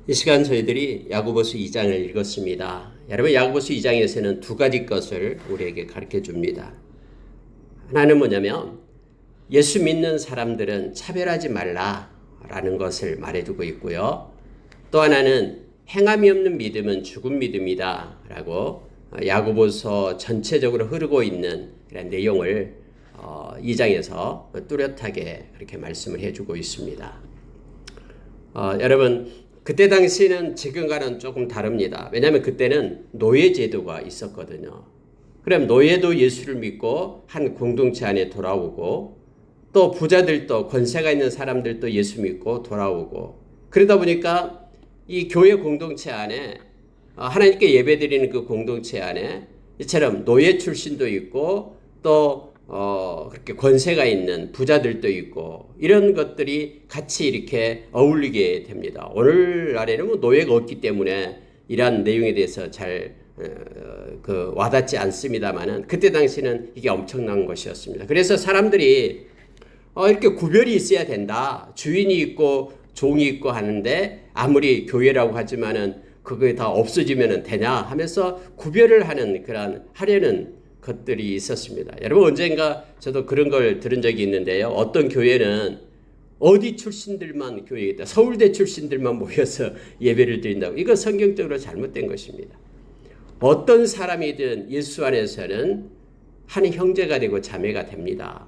이 시간 저희들이 야고보서 2장을 읽었습니다. 여러분, 야고보서 2장에서는 두 가지 것을 우리에게 가르쳐 줍니다. 하나는 뭐냐면 예수 믿는 사람들은 차별하지 말라라는 것을 말해주고 있고요. 또 하나는 행함이 없는 믿음은 죽은 믿음이다 라고 야고보서 전체적으로 흐르고 있는 그런 내용을 2장에서 뚜렷하게 그렇게 말씀을 해주고 있습니다. 여러분, 그때 당시는 지금과는 조금 다릅니다. 왜냐하면 그때는 노예제도가 있었거든요. 그럼 노예도 예수를 믿고 한 공동체 안에 돌아오고, 또 부자들도, 권세가 있는 사람들도 예수 믿고 돌아오고, 그러다 보니까 이 교회 공동체 안에 하나님께 예배드리는 그 공동체 안에 이처럼 노예 출신도 있고 또 그렇게 권세가 있는 부자들도 있고 이런 것들이 같이 이렇게 어울리게 됩니다. 오늘날에는 뭐 노예가 없기 때문에 이러한 내용에 대해서 잘 와닿지 않습니다만은 그때 당시는 이게 엄청난 것이었습니다. 그래서 사람들이 이렇게 구별이 있어야 된다. 주인이 있고 종이 있고 하는데 아무리 교회라고 하지만은 그게 다 없어지면 되냐 하면서 구별을 하려는 것들이 있었습니다. 여러분, 언젠가 저도 그런 걸 들은 적이 있는데요. 어떤 교회는 어디 출신들만 교회에 있다. 서울대 출신들만 모여서 예배를 드린다고. 이건 성경적으로 잘못된 것입니다. 어떤 사람이든 예수 안에서는 한 형제가 되고 자매가 됩니다.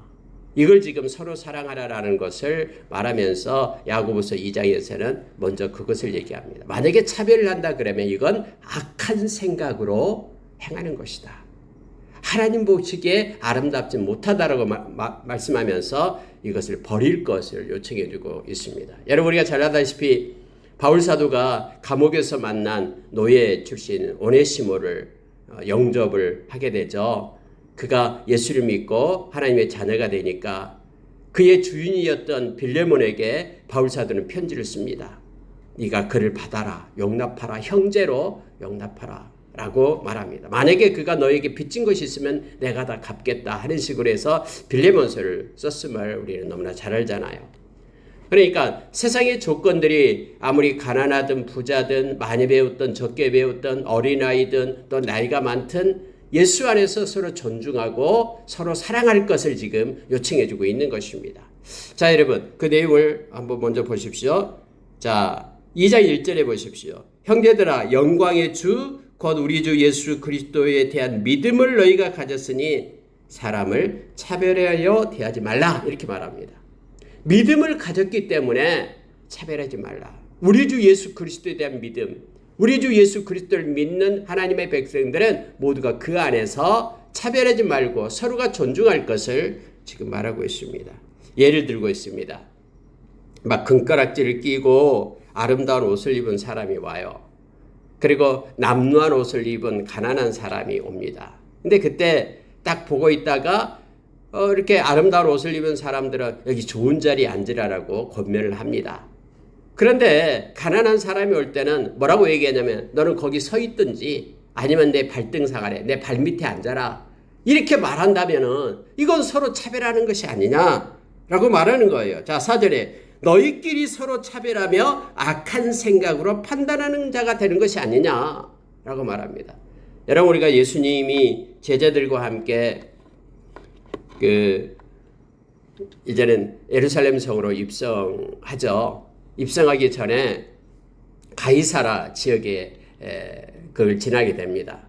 이걸 지금 서로 사랑하라라는 것을 말하면서 야고보서 2장에서는 먼저 그것을 얘기합니다. 만약에 차별을 한다 그러면 이건 악한 생각으로 행하는 것이다. 하나님 보시기에 아름답지 못하다라고 말씀하면서 이것을 버릴 것을 요청해 주고 있습니다. 여러분, 우리가 잘 알다시피 바울 사도가 감옥에서 만난 노예 출신 오네시모를 영접을 하게 되죠. 그가 예수를 믿고 하나님의 자녀가 되니까 그의 주인이었던 빌레몬에게 바울 사도는 편지를 씁니다. 네가 그를 받아라, 용납하라, 형제로 용납하라 라고 말합니다. 만약에 그가 너에게 빚진 것이 있으면 내가 다 갚겠다 하는 식으로 해서 빌레몬서를 썼음을 우리는 너무나 잘 알잖아요. 그러니까 세상의 조건들이 아무리 가난하든 부자든 많이 배웠든 적게 배웠든 어린아이든 또 나이가 많든 예수 안에서 서로 존중하고 서로 사랑할 것을 지금 요청해주고 있는 것입니다. 자, 여러분, 그 내용을 한번 먼저 보십시오. 자, 2장 1절에 보십시오. 형제들아, 영광의 주 곧 우리 주 예수 그리스도에 대한 믿음을 너희가 가졌으니 사람을 차별하여 대하지 말라, 이렇게 말합니다. 믿음을 가졌기 때문에 차별하지 말라. 우리 주 예수 그리스도에 대한 믿음, 우리 주 예수 그리스도를 믿는 하나님의 백성들은 모두가 그 안에서 차별하지 말고 서로가 존중할 것을 지금 말하고 있습니다. 예를 들고 있습니다. 막 금가락지를 끼고 아름다운 옷을 입은 사람이 와요. 그리고 남루한 옷을 입은 가난한 사람이 옵니다. 근데 그때 딱 보고 있다가 이렇게 아름다운 옷을 입은 사람들은 여기 좋은 자리에 앉으라고 권면을 합니다. 그런데 가난한 사람이 올 때는 뭐라고 얘기하냐면 너는 거기 서 있든지 아니면 내 발등상 아래 내 발밑에 앉아라, 이렇게 말한다면은 이건 서로 차별하는 것이 아니냐라고 말하는 거예요. 자, 4절에 너희끼리 서로 차별하며 악한 생각으로 판단하는 자가 되는 것이 아니냐라고 말합니다. 여러분, 우리가 예수님이 제자들과 함께 이제는 예루살렘 성으로 입성하죠. 입성하기 전에 가이사라 지역에 그걸 지나게 됩니다.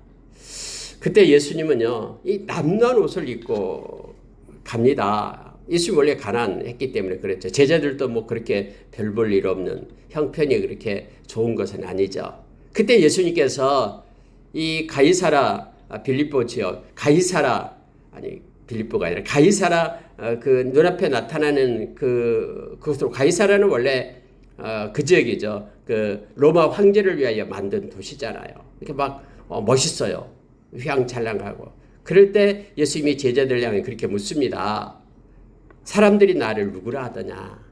그때 예수님은요, 이 남루한 옷을 입고 갑니다. 예수님 원래 가난했기 때문에 그랬죠. 제자들도 뭐 그렇게 별 볼 일 없는 형편이 그렇게 좋은 것은 아니죠. 그때 예수님께서 이 가이사라 빌립보 지역, 빌립보가 아니라 가이사라 그 눈앞에 나타나는 그것으로, 가이사라는 원래 그 지역이죠. 그 로마 황제를 위하여 만든 도시잖아요. 이렇게 막 멋있어요. 휘황찬란하고. 그럴 때 예수님이 제자들 향해 그렇게 묻습니다. 사람들이 나를 누구라 하더냐?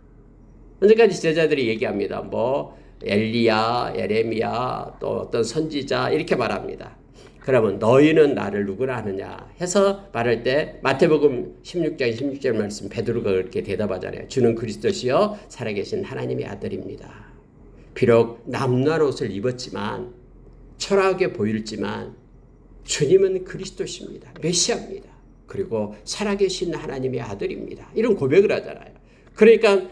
언제까지 제자들이 얘기합니다. 뭐 엘리야, 예레미야, 또 어떤 선지자 이렇게 말합니다. 그러면 너희는 나를 누구라 하느냐 해서 말할 때 마태복음 16장 16절 말씀 베드로가 그렇게 대답하잖아요. 주는 그리스도시요 살아계신 하나님의 아들입니다. 비록 남날 옷을 입었지만 초라하게 보일지만 주님은 그리스도십니다. 메시아입니다. 그리고 살아계신 하나님의 아들입니다. 이런 고백을 하잖아요. 그러니까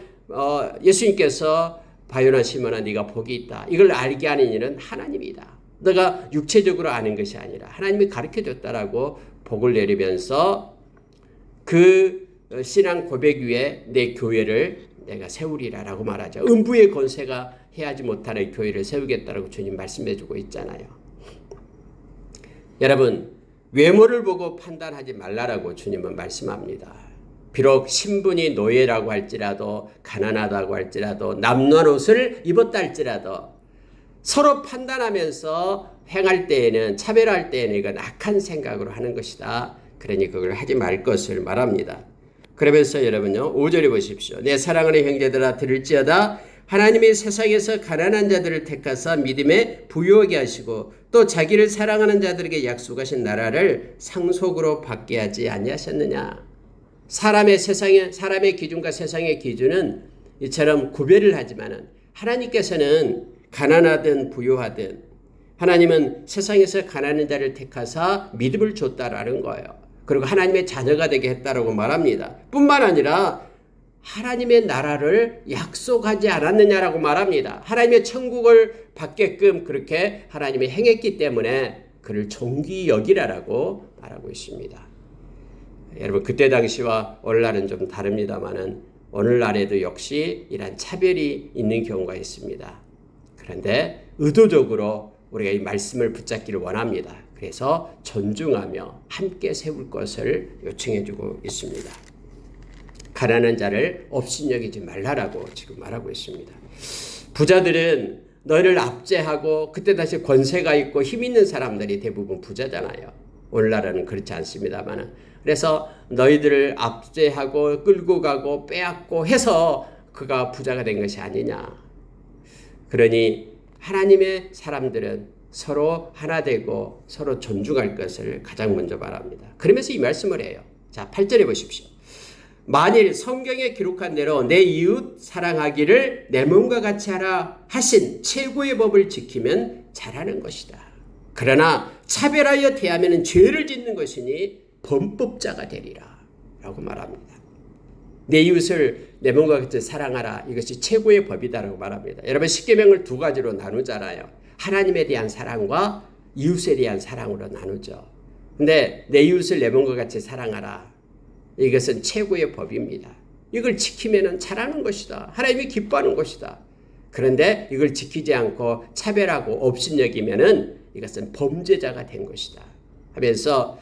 예수님께서 바요나 시몬아 네가 복이 있다. 이걸 알게 하는 일은 하나님이다. 너가 육체적으로 아는 것이 아니라 하나님이 가르쳐줬다라고 복을 내리면서 그 신앙 고백 위에 내 교회를 내가 세우리라라고 말하죠. 음부의 권세가 해하지 못하는 교회를 세우겠다라고 주님 말씀해주고 있잖아요. 여러분, 외모를 보고 판단하지 말라라고 주님은 말씀합니다. 비록 신분이 노예라고 할지라도 가난하다고 할지라도 남는 옷을 입었다 할지라도 서로 판단하면서 행할 때에는 차별할 때에는 이건 악한 생각으로 하는 것이다. 그러니 그걸 하지 말 것을 말합니다. 그러면서 여러분요 5절에 보십시오. 내 사랑하는 형제들아 들을지어다 하나님이 세상에서 가난한 자들을 택하사 믿음에 부유하게 하시고 또 자기를 사랑하는 자들에게 약속하신 나라를 상속으로 받게 하지 아니하셨느냐. 사람의 기준과 세상의 기준은 이처럼 구별을 하지만은 하나님께서는 가난하든 부유하든 하나님은 세상에서 가난한 자를 택하사 믿음을 줬다라는 거예요. 그리고 하나님의 자녀가 되게 했다라고 말합니다. 뿐만 아니라 하나님의 나라를 약속하지 않았느냐라고 말합니다. 하나님의 천국을 받게끔 그렇게 하나님이 행했기 때문에 그를 존귀 여기라라고 말하고 있습니다. 여러분 그때 당시와 오늘날은 좀 다릅니다만은 오늘날에도 역시 이런 차별이 있는 경우가 있습니다. 그런데 의도적으로 우리가 이 말씀을 붙잡기를 원합니다. 그래서 존중하며 함께 세울 것을 요청해주고 있습니다. 가난한 자를 업신여기지 말라라고 지금 말하고 있습니다. 부자들은 너희를 압제하고 그때 다시 권세가 있고 힘 있는 사람들이 대부분 부자잖아요. 오늘날은 그렇지 않습니다만 그래서 너희들을 압제하고 끌고 가고 빼앗고 해서 그가 부자가 된 것이 아니냐. 그러니 하나님의 사람들은 서로 하나 되고 서로 존중할 것을 가장 먼저 말합니다. 그러면서 이 말씀을 해요. 자, 8절에 보십시오. 만일 성경에 기록한 대로 내 이웃 사랑하기를 내 몸과 같이 하라 하신 최고의 법을 지키면 잘하는 것이다. 그러나 차별하여 대하면 죄를 짓는 것이니 범법자가 되리라 라고 말합니다. 내 이웃을 내 몸과 같이 사랑하라. 이것이 최고의 법이다라고 말합니다. 여러분 십계명을 두 가지로 나누잖아요. 하나님에 대한 사랑과 이웃에 대한 사랑으로 나누죠. 근데 내 이웃을 내 몸과 같이 사랑하라. 이것은 최고의 법입니다. 이걸 지키면 잘하는 것이다. 하나님이 기뻐하는 것이다. 그런데 이걸 지키지 않고 차별하고 업신여기면은 이것은 범죄자가 된 것이다. 하면서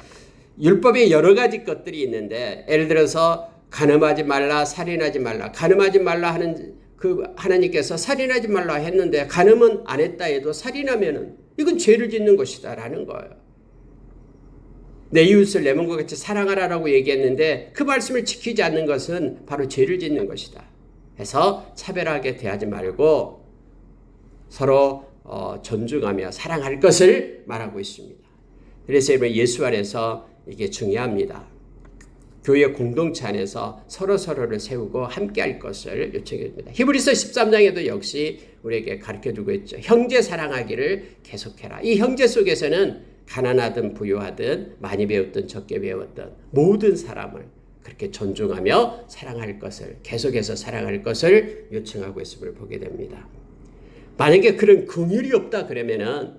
율법에 여러 가지 것들이 있는데 예를 들어서 간음하지 말라, 살인하지 말라. 간음하지 말라 하는 그 하나님께서 살인하지 말라 했는데 간음은 안 했다 해도 살인하면은 이건 죄를 짓는 것이다라는 거예요. 내 이웃을 내 몸과 같이 사랑하라라고 얘기했는데 그 말씀을 지키지 않는 것은 바로 죄를 짓는 것이다. 해서 차별하게 대하지 말고 서로 존중하며 사랑할 것을 말하고 있습니다. 그래서 예수 안에서 이게 중요합니다. 교회 공동체 안에서 서로를 세우고 함께할 것을 요청합니다. 히브리서 13장에도 역시 우리에게 가르쳐주고 있죠. 형제 사랑하기를 계속해라. 이 형제 속에서는 가난하든 부유하든 많이 배웠든 적게 배웠든 모든 사람을 그렇게 존중하며 사랑할 것을 계속해서 사랑할 것을 요청하고 있음을 보게 됩니다. 만약에 그런 긍휼이 없다 그러면은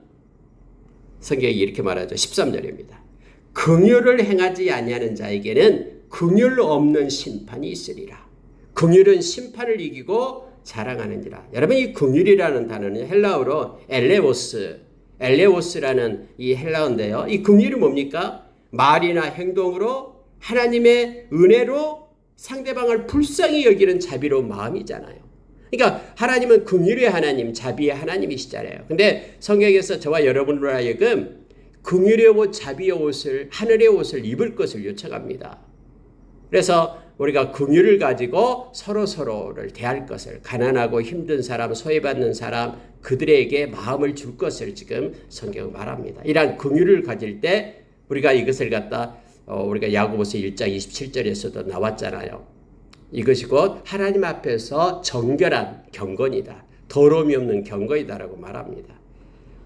성경이 이렇게 말하죠. 13절입니다. 긍휼을 행하지 아니하는 자에게는 긍휼 없는 심판이 있으리라. 긍휼은 심판을 이기고 자랑하는지라. 여러분 이 긍휼이라는 단어는 헬라어로 엘레오스라는 이 헬라어인데요. 이 긍휼이 뭡니까? 말이나 행동으로 하나님의 은혜로 상대방을 불쌍히 여기는 자비로운 마음이잖아요. 그러니까 하나님은 긍휼의 하나님, 자비의 하나님이시잖아요. 근데 성경에서 저와 여러분으로 하여금 긍휼의 옷, 자비의 옷을, 하늘의 옷을 입을 것을 요청합니다. 그래서 우리가 긍휼을 가지고 서로를 대할 것을, 가난하고 힘든 사람, 소외받는 사람, 그들에게 마음을 줄 것을 지금 성경은 말합니다. 이러한 긍휼을 가질 때 우리가 이것을 갖다 우리가 야고보서 1장 27절에서도 나왔잖아요. 이것이 곧 하나님 앞에서 정결한 경건이다. 더러움이 없는 경건이다라고 말합니다.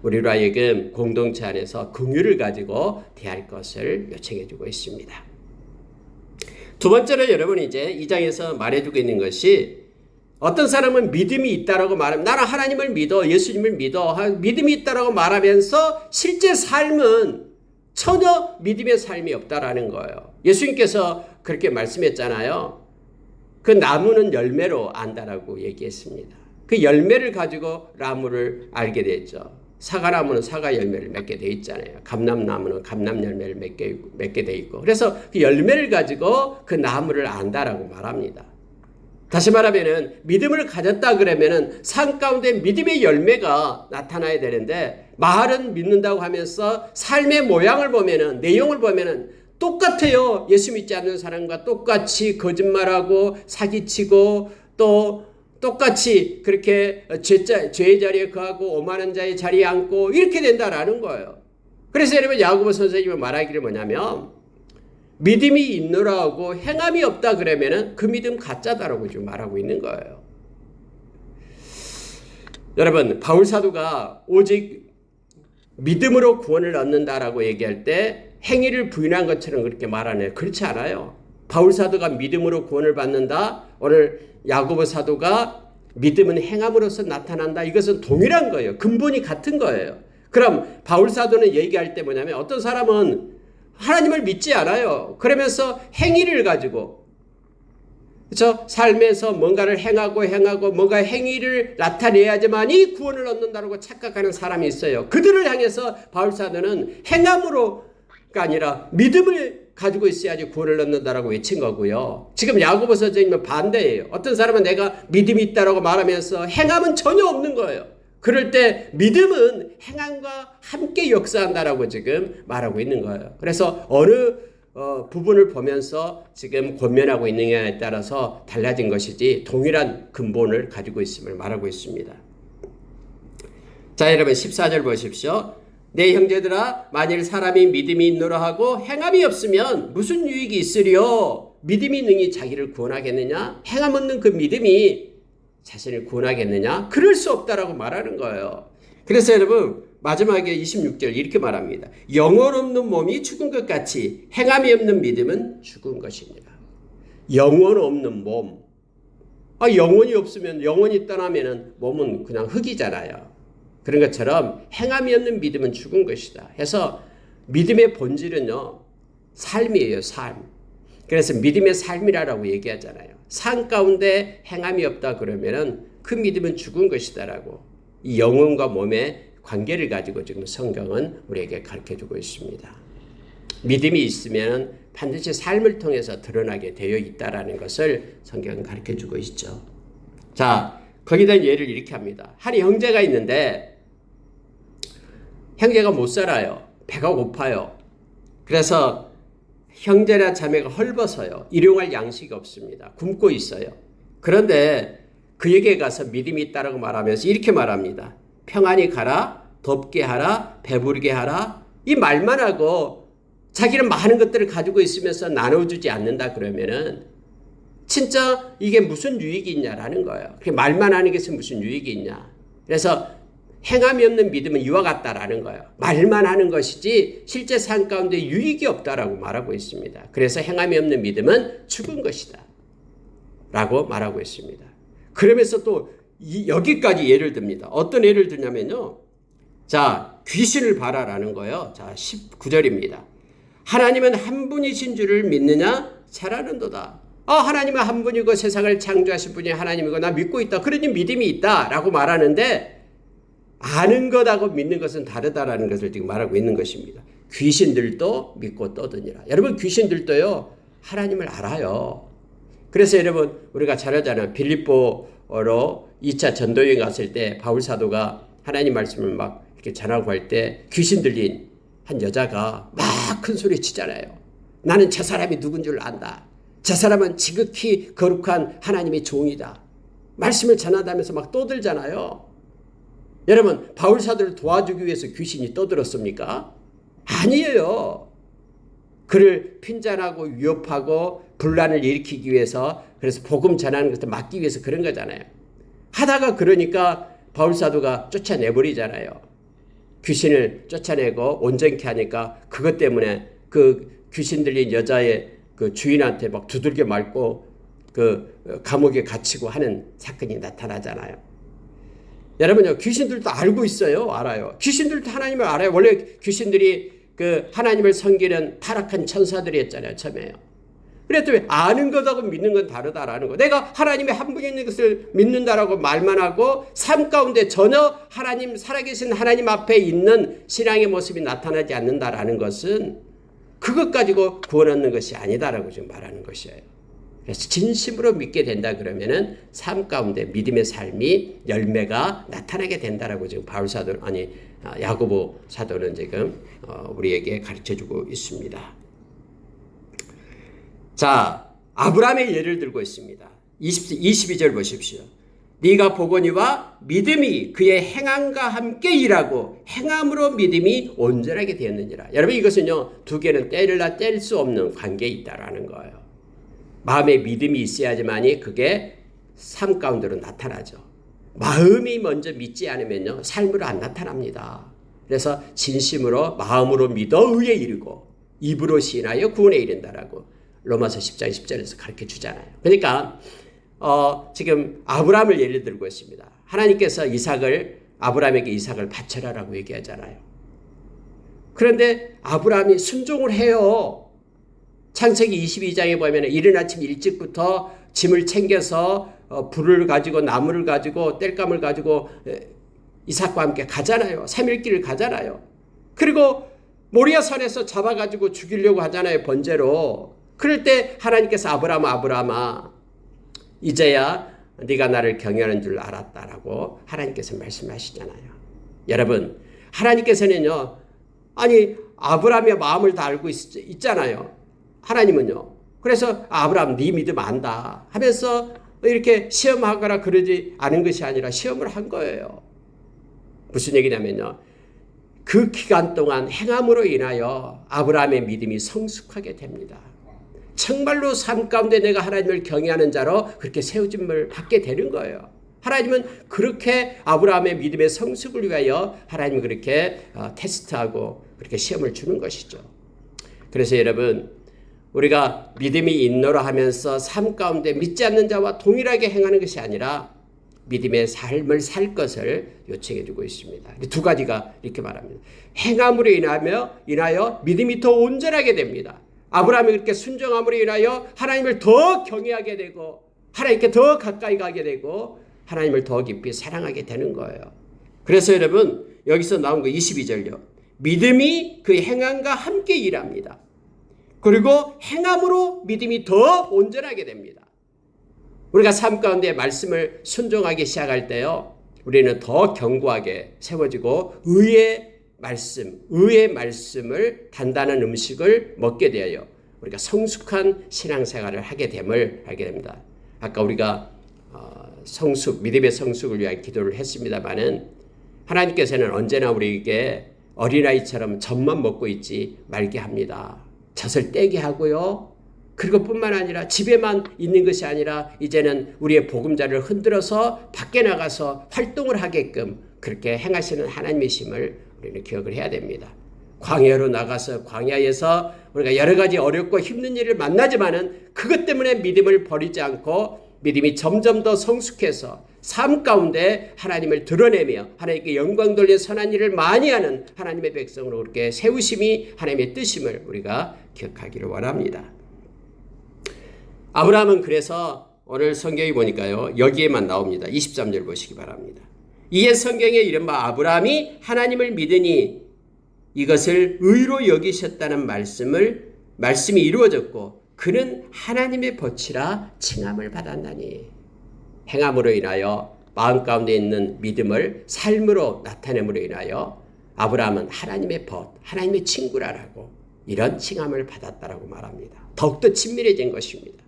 우리로 하여금 공동체 안에서 긍휼을 가지고 대할 것을 요청해 주고 있습니다. 두 번째로 여러분 이제 이 장에서 말해주고 있는 것이 어떤 사람은 믿음이 있다라고 말하면 나는 하나님을 믿어 예수님을 믿어 믿음이 있다라고 말하면서 실제 삶은 전혀 믿음의 삶이 없다라는 거예요. 예수님께서 그렇게 말씀했잖아요. 그 나무는 열매로 안다라고 얘기했습니다. 그 열매를 가지고 나무를 알게 됐죠. 사과나무는 사과 열매를 맺게 돼 있잖아요. 감람나무는 감람 열매를 맺게 돼 있고 그래서 그 열매를 가지고 그 나무를 안다라고 말합니다. 다시 말하면은 믿음을 가졌다 그러면은 삶 가운데 믿음의 열매가 나타나야 되는데 말은 믿는다고 하면서 삶의 모양을 보면은 내용을 보면은 똑같아요. 예수 믿지 않는 사람과 똑같이 거짓말하고 사기치고 또 똑같이 그렇게 죄의 자리에 거하고 오만한 자의 자리에 앉고 이렇게 된다라는 거예요. 그래서 여러분 야고보 선생님이 말하기를 뭐냐면 믿음이 있노라 하고 행함이 없다 그러면은 그 믿음 가짜다라고 지금 말하고 있는 거예요. 여러분 바울 사도가 오직 믿음으로 구원을 얻는다라고 얘기할 때 행위를 부인한 것처럼 그렇게 말하네요. 그렇지 않아요. 바울 사도가 믿음으로 구원을 받는다. 오늘 야고보 사도가 믿음은 행함으로써 나타난다. 이것은 동일한 거예요. 근본이 같은 거예요. 그럼 바울 사도는 얘기할 때 뭐냐면 어떤 사람은 하나님을 믿지 않아요. 그러면서 행위를 가지고 그렇죠? 삶에서 뭔가를 행하고 뭔가 행위를 나타내야지만이 구원을 얻는다고 착각하는 사람이 있어요. 그들을 향해서 바울 사도는 행함으로가 아니라 믿음을 가지고 있어야지 구원을 얻는다라고 외친 거고요. 지금 야고보 선생님은 반대예요. 어떤 사람은 내가 믿음이 있다라고 말하면서 행함은 전혀 없는 거예요. 그럴 때 믿음은 행함과 함께 역사한다라고 지금 말하고 있는 거예요. 그래서 어느 부분을 보면서 지금 권면하고 있느냐에 따라서 달라진 것이지 동일한 근본을 가지고 있음을 말하고 있습니다. 자, 여러분 14절 보십시오. 내 형제들아 만일 사람이 믿음이 있노라 하고 행함이 없으면 무슨 유익이 있으리요? 믿음이 능히 자기를 구원하겠느냐? 행함 없는 그 믿음이 자신을 구원하겠느냐? 그럴 수 없다라고 말하는 거예요. 그래서 여러분 마지막에 26절 이렇게 말합니다. 영혼 없는 몸이 죽은 것 같이 행함이 없는 믿음은 죽은 것입니다. 영혼 없는 몸. 영혼이 없으면 영혼이 떠나면은 몸은 그냥 흙이잖아요. 그런 것처럼 행함이 없는 믿음은 죽은 것이다. 해서 믿음의 본질은요. 삶이에요. 삶. 그래서 믿음의 삶이라고 얘기하잖아요. 삶 가운데 행함이 없다 그러면은 그 믿음은 죽은 것이다라고 이 영혼과 몸의 관계를 가지고 지금 성경은 우리에게 가르쳐주고 있습니다. 믿음이 있으면 반드시 삶을 통해서 드러나게 되어 있다라는 것을 성경은 가르쳐주고 있죠. 자, 거기다 예를 이렇게 합니다. 한 형제가 있는데 형제가 못 살아요. 배가 고파요. 그래서 형제나 자매가 헐벗어요. 일용할 양식이 없습니다. 굶고 있어요. 그런데 그에게 가서 믿음이 있다라고 말하면서 이렇게 말합니다. 평안히 가라, 덥게 하라, 배부르게 하라. 이 말만 하고 자기는 많은 것들을 가지고 있으면서 나눠주지 않는다 그러면은 진짜 이게 무슨 유익이 있냐라는 거예요. 말만 하는 것은 무슨 유익이 있냐. 그래서 행함이 없는 믿음은 이와 같다라는 거예요. 말만 하는 것이지 실제 삶 가운데 유익이 없다라고 말하고 있습니다. 그래서 행함이 없는 믿음은 죽은 것이다 라고 말하고 있습니다. 그러면서 또 여기까지 예를 듭니다. 어떤 예를 드냐면요. 자, 귀신을 봐라라는 거예요. 자, 19절입니다. 하나님은 한 분이신 줄을 믿느냐? 잘 아는도다. 하나님은 한 분이고 세상을 창조하신 분이 하나님이고 나 믿고 있다. 그러니 믿음이 있다라고 말하는데 아는 것하고 믿는 것은 다르다라는 것을 지금 말하고 있는 것입니다. 귀신들도 믿고 떠드니라. 여러분 귀신들도요. 하나님을 알아요. 그래서 여러분 우리가 잘 알잖아요. 빌립보로 2차 전도여행 갔을 때 바울 사도가 하나님 말씀을 막 이렇게 전하고 할 때 귀신 들린 한 여자가 막 큰 소리 치잖아요. 나는 저 사람이 누군 줄 안다. 저 사람은 지극히 거룩한 하나님의 종이다. 말씀을 전하다면서 막 떠들잖아요. 여러분 바울 사도를 도와주기 위해서 귀신이 떠들었습니까? 아니에요. 그를 핀잔하고 위협하고 분란을 일으키기 위해서 그래서 복음 전하는 것을 막기 위해서 그런 거잖아요. 하다가 그러니까 바울 사도가 쫓아내버리잖아요. 귀신을 쫓아내고 온전케 하니까 그것 때문에 그 귀신 들린 여자의 그 주인한테 막 두들겨 맞고 그 감옥에 갇히고 하는 사건이 나타나잖아요. 여러분요, 귀신들도 알고 있어요. 알아요. 귀신들도 하나님을 알아요. 원래 귀신들이 그 하나님을 섬기는 타락한 천사들이었잖아요. 처음에요. 그랬더니 아는 것하고 믿는 건 다르다라는 거. 내가 하나님의 한 분이 있는 것을 믿는다라고 말만 하고 삶 가운데 전혀 하나님, 살아계신 하나님 앞에 있는 신앙의 모습이 나타나지 않는다라는 것은 그것 가지고 구원 얻는 것이 아니다라고 지금 말하는 것이에요. 그래서 진심으로 믿게 된다 그러면은 삶 가운데 믿음의 삶이 열매가 나타나게 된다라고 지금 바울 사도 야고보 사도는 지금 우리에게 가르쳐주고 있습니다. 자, 아브라함의 예를 들고 있습니다. 22절 보십시오. 네가 보거니와 믿음이 그의 행함과 함께 일하고 행함으로 믿음이 온전하게 되었느니라. 여러분 이것은요, 두 개는 뗄래야 뗄 수 없는 관계에 있다라는 거예요. 마음에 믿음이 있어야지만이 그게 삶 가운데로 나타나죠. 마음이 먼저 믿지 않으면요, 삶으로 안 나타납니다. 그래서 진심으로 마음으로 믿어 의에 이르고 입으로 시인하여 구원에 이른다라고 로마서 10장 10절에서 가르쳐 주잖아요. 그러니까 지금 아브라함을 예를 들고 있습니다. 하나님께서 아브라함에게 이삭을 바쳐라라고 얘기하잖아요. 그런데 아브라함이 순종을 해요. 창세기 22장에 보면 이른 아침 일찍부터 짐을 챙겨서 불을 가지고 나무를 가지고 땔감을 가지고 이삭과 함께 가잖아요. 3일길을 가잖아요. 그리고 모리아산에서 잡아가지고 죽이려고 하잖아요. 번제로. 그럴 때 하나님께서 아브라함아 이제야 네가 나를 경외하는 줄 알았다라고 하나님께서 말씀하시잖아요. 여러분 하나님께서는요, 아니 아브라함의 마음을 다 알고 있잖아요. 하나님은요. 그래서 아브라함 네 믿음 안다 하면서 이렇게 시험하거나 그러지 않은 것이 아니라 시험을 한 거예요. 무슨 얘기냐면요, 그 기간 동안 행함으로 인하여 아브라함의 믿음이 성숙하게 됩니다. 정말로 삶 가운데 내가 하나님을 경외하는 자로 그렇게 세워짐을 받게 되는 거예요. 하나님은 그렇게 아브라함의 믿음의 성숙을 위하여 하나님은 그렇게 테스트하고 그렇게 시험을 주는 것이죠. 그래서 여러분 우리가 믿음이 있노라 하면서 삶 가운데 믿지 않는 자와 동일하게 행하는 것이 아니라 믿음의 삶을 살 것을 요청해 주고 있습니다. 두 가지가 이렇게 말합니다. 행함으로 인하여 믿음이 더 온전하게 됩니다. 아브라함이 그렇게 순종함으로 인하여 하나님을 더 경외하게 되고 하나님께 더 가까이 가게 되고 하나님을 더 깊이 사랑하게 되는 거예요. 그래서 여러분 여기서 나온 거 22절요. 믿음이 그 행함과 함께 일합니다. 그리고 행함으로 믿음이 더 온전하게 됩니다. 우리가 삶 가운데 말씀을 순종하기 시작할 때요, 우리는 더 견고하게 세워지고 의의 말씀을 단단한 음식을 먹게 되어요. 우리가 성숙한 신앙생활을 하게 됨을 알게 됩니다. 아까 우리가 믿음의 성숙을 위한 기도를 했습니다마는 하나님께서는 언제나 우리에게 어린아이처럼 젖만 먹고 있지 말게 합니다. 젖을 떼게 하고요. 그리고 뿐만 아니라 집에만 있는 것이 아니라 이제는 우리의 보금자리를 흔들어서 밖에 나가서 활동을 하게끔 그렇게 행하시는 하나님이심을 우리는 기억을 해야 됩니다. 광야로 나가서 광야에서 우리가 여러 가지 어렵고 힘든 일을 만나지만은 그것 때문에 믿음을 버리지 않고 믿음이 점점 더 성숙해서 삶 가운데 하나님을 드러내며 하나님께 영광 돌려 선한 일을 많이 하는 하나님의 백성으로 그렇게 세우심이 하나님의 뜻임을 우리가 기억하기를 원합니다. 아브라함은 그래서 오늘 성경에 보니까요, 여기에만 나옵니다. 23절 보시기 바랍니다. 이에 성경에 이른바 아브라함이 하나님을 믿으니 이것을 의로 여기셨다는 말씀이 이루어졌고 그는 하나님의 벗이라 칭함을 받았나니. 행함으로 인하여 마음 가운데 있는 믿음을 삶으로 나타냄으로 인하여 아브라함은 하나님의 벗, 하나님의 친구라고 이런 칭함을 받았다라고 말합니다. 더욱더 친밀해진 것입니다.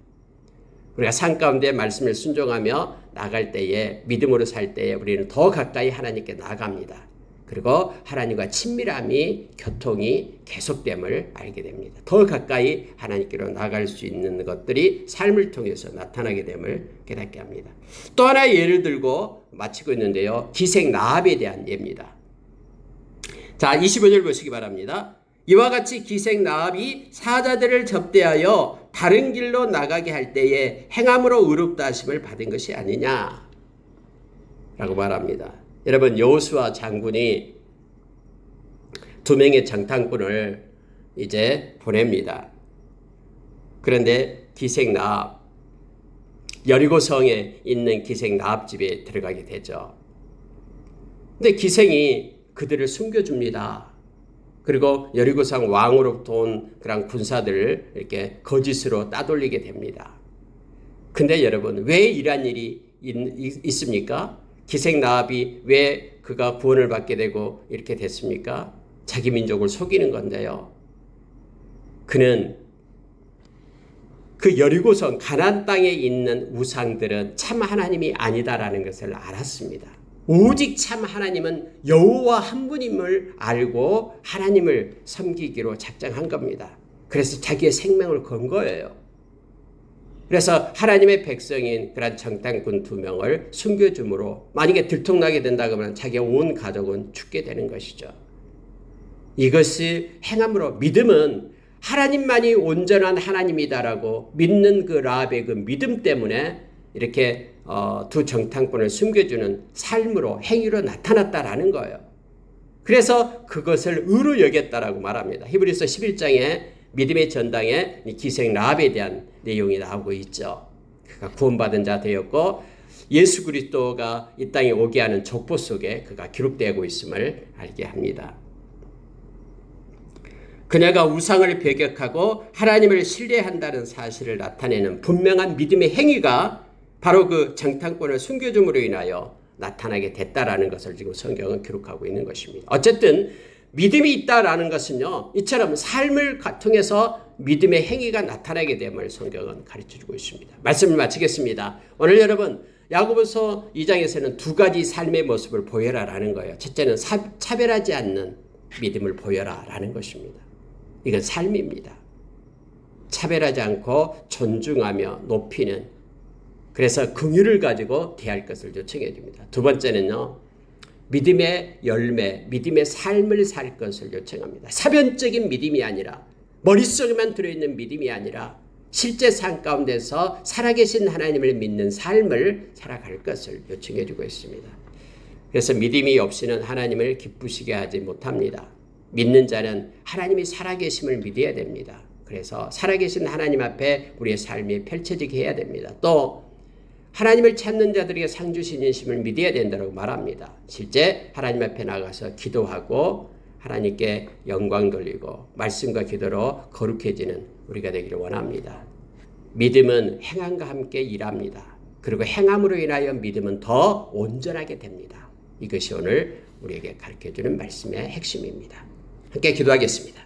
우리가 삶 가운데 말씀을 순종하며 나갈 때에 믿음으로 살 때에 우리는 더 가까이 하나님께 나아갑니다. 그리고 하나님과 친밀함이 교통이 계속됨을 알게 됩니다. 더 가까이 하나님께로 나아갈 수 있는 것들이 삶을 통해서 나타나게 됨을 깨닫게 합니다. 또 하나의 예를 들고 마치고 있는데요. 기생 라합에 대한 예입니다. 자, 25절 보시기 바랍니다. 이와 같이 기생 라합이 사자들을 접대하여 다른 길로 나가게 할 때에 행함으로 의롭다 하심을 받은 것이 아니냐 라고 말합니다. 여러분, 여호수아 장군이 2명의 정탐꾼을 이제 보냅니다. 그런데 기생 라합, 여리고성에 있는 기생 라합 집에 들어가게 되죠. 근데 기생이 그들을 숨겨줍니다. 그리고 여리고성 왕으로부터 온 그런 군사들을 이렇게 거짓으로 따돌리게 됩니다. 근데 여러분, 왜 이러한 일이 있습니까? 기생 라합이 왜 그가 구원을 받게 되고 이렇게 됐습니까? 자기 민족을 속이는 건데요. 그는 그 여리고성 가나안 땅에 있는 우상들은 참 하나님이 아니다라는 것을 알았습니다. 오직 참 하나님은 여호와 한 분임을 알고 하나님을 섬기기로 작정한 겁니다. 그래서 자기의 생명을 건 거예요. 그래서 하나님의 백성인 그런 정탐꾼 2명을 숨겨줌으로 만약에 들통나게 된다 그러면 자기의 온 가족은 죽게 되는 것이죠. 이것이 행함으로, 믿음은 하나님만이 온전한 하나님이다라고 믿는 그 라합의 그 믿음 때문에 이렇게 2 정탐꾼을 숨겨주는 삶으로, 행위로 나타났다라는 거예요. 그래서 그것을 의로 여겼다라고 말합니다. 히브리서 11장에 믿음의 전당에 기생 라합에 대한 내용이 나오고 있죠. 그가 구원받은 자 되었고 예수 그리스도가 이 땅에 오게 하는 족보 속에 그가 기록되고 있음을 알게 합니다. 그녀가 우상을 배격하고 하나님을 신뢰한다는 사실을 나타내는 분명한 믿음의 행위가 바로 그 정탐꾼을 숨겨줌으로 인하여 나타나게 됐다라는 것을 지금 성경은 기록하고 있는 것입니다. 어쨌든 믿음이 있다라는 것은요, 이처럼 삶을 통해서 믿음의 행위가 나타나게 됨을 성경은 가르쳐주고 있습니다. 말씀을 마치겠습니다. 오늘 여러분, 야고보서 2장에서는 2가지 삶의 모습을 보여라라는 거예요. 첫째는 차별하지 않는 믿음을 보여라라는 것입니다. 이건 삶입니다. 차별하지 않고 존중하며 높이는, 그래서 긍휼을 가지고 대할 것을 요청해 줍니다. 두 번째는요, 믿음의 열매, 믿음의 삶을 살 것을 요청합니다. 사변적인 믿음이 아니라, 머릿속에만 들어있는 믿음이 아니라 실제 삶 가운데서 살아계신 하나님을 믿는 삶을 살아갈 것을 요청해 주고 있습니다. 그래서 믿음이 없이는 하나님을 기쁘시게 하지 못합니다. 믿는 자는 하나님이 살아계심을 믿어야 됩니다. 그래서 살아계신 하나님 앞에 우리의 삶이 펼쳐지게 해야 됩니다. 또 하나님을 찾는 자들에게 상 주시는 심을 믿어야 된다고 말합니다. 실제 하나님 앞에 나가서 기도하고 하나님께 영광 돌리고 말씀과 기도로 거룩해지는 우리가 되기를 원합니다. 믿음은 행함과 함께 일합니다. 그리고 행함으로 인하여 믿음은 더 온전하게 됩니다. 이것이 오늘 우리에게 가르쳐주는 말씀의 핵심입니다. 함께 기도하겠습니다.